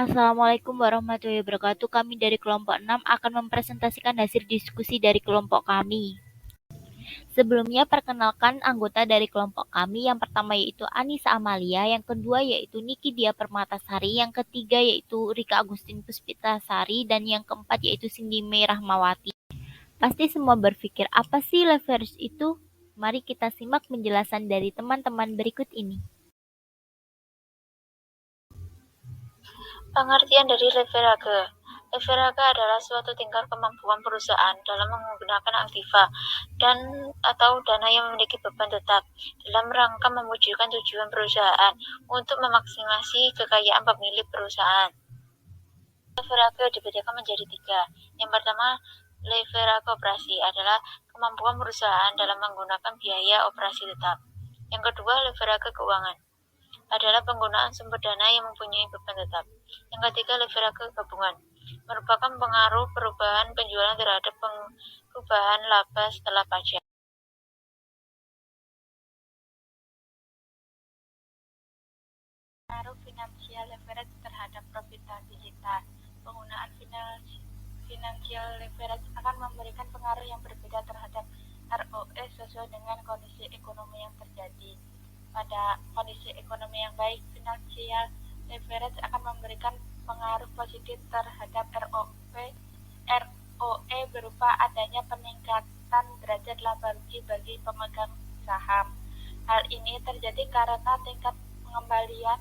Assalamualaikum warahmatullahi wabarakatuh. Kami dari kelompok 6 akan mempresentasikan hasil diskusi dari kelompok kami. Sebelumnya perkenalkan anggota dari kelompok kami. Yang pertama yaitu Anissa Amalia, yang kedua yaitu Niki Dia Permatasari, yang ketiga yaitu Rika Agustin Puspitasari, dan yang keempat yaitu Cindy May Rahmawati. Pasti semua berpikir, apa sih leverage itu? Mari kita simak penjelasan dari teman-teman berikut ini. Pengertian dari leverage. Leverage adalah suatu tingkat kemampuan perusahaan dalam menggunakan aktiva dan atau dana yang memiliki beban tetap dalam rangka mewujudkan tujuan perusahaan untuk memaksimasi kekayaan pemilik perusahaan. Leverage dibedakan menjadi tiga. Yang pertama, leverage operasi adalah kemampuan perusahaan dalam menggunakan biaya operasi tetap. Yang kedua, leverage keuangan adalah penggunaan sumber dana yang mempunyai beban tetap. Yang ketiga, leverage gabungan merupakan pengaruh perubahan penjualan terhadap perubahan laba setelah pajak. Pengaruh finansial leverage terhadap profitabilitas. Penggunaan financial leverage akan memberikan pengaruh yang berbeda terhadap ROE sesuai dengan kondisi ekonomi yang terjadi. Pada kondisi ekonomi yang baik, financial leverage akan memberikan pengaruh positif terhadap ROE berupa adanya peningkatan derajat laba rugi bagi pemegang saham. Hal ini terjadi karena tingkat pengembalian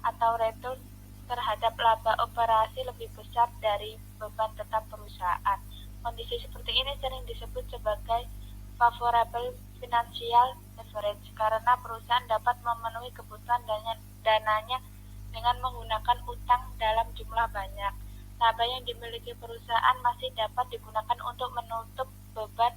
atau return terhadap laba operasi lebih besar dari beban tetap perusahaan. Kondisi seperti ini sering disebut sebagai favorable financial leverage karena perusahaan dapat memenuhi kebutuhan dananya dengan menggunakan utang dalam jumlah banyak. Laba yang dimiliki perusahaan masih dapat digunakan untuk menutup beban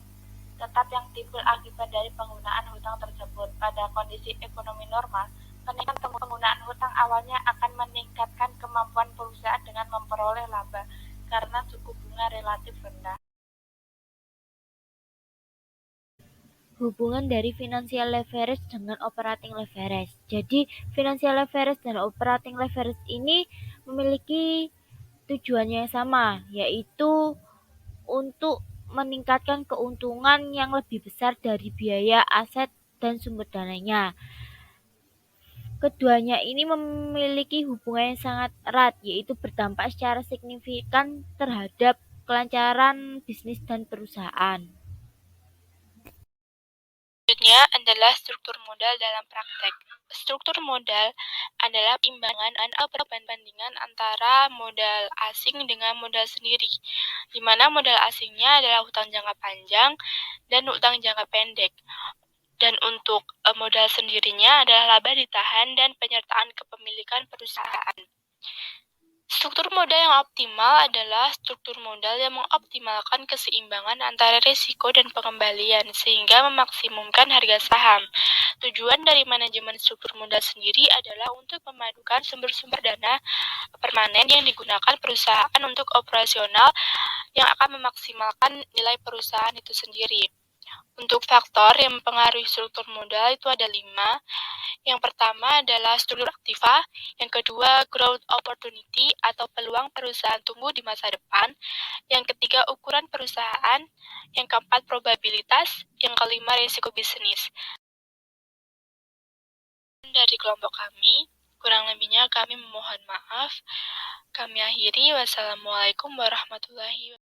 tetap yang timbul akibat dari penggunaan hutang tersebut. Pada kondisi ekonomi normal, peningkatan penggunaan hutang awalnya akan meningkatkan kemampuan perusahaan dengan memperoleh laba karena suku bunga relatif rendah. Hubungan dari financial leverage dengan operating leverage. Jadi, financial leverage dan operating leverage ini memiliki tujuannya yang sama, yaitu untuk meningkatkan keuntungan yang lebih besar dari biaya aset dan sumber dananya. Keduanya ini memiliki hubungan yang sangat erat, yaitu berdampak secara signifikan terhadap kelancaran bisnis dan perusahaan. Selanjutnya adalah struktur modal dalam praktek. Struktur modal adalah imbangan atau perbandingan antara modal asing dengan modal sendiri, di mana modal asingnya adalah hutang jangka panjang dan hutang jangka pendek. Dan untuk modal sendirinya adalah laba ditahan dan penyertaan kepemilikan perusahaan. Struktur modal yang optimal adalah struktur modal yang mengoptimalkan keseimbangan antara risiko dan pengembalian sehingga memaksimumkan harga saham. Tujuan dari manajemen struktur modal sendiri adalah untuk memadukan sumber-sumber dana permanen yang digunakan perusahaan untuk operasional yang akan memaksimalkan nilai perusahaan itu sendiri. Untuk faktor yang mempengaruhi struktur modal itu ada 5. Yang pertama adalah struktur aktiva, yang kedua growth opportunity atau peluang perusahaan tumbuh di masa depan, yang ketiga ukuran perusahaan, yang keempat probabilitas, yang kelima risiko bisnis. Dari kelompok kami, kurang lebihnya kami memohon maaf. Kami akhiri, wassalamualaikum warahmatullahi wabarakatuh.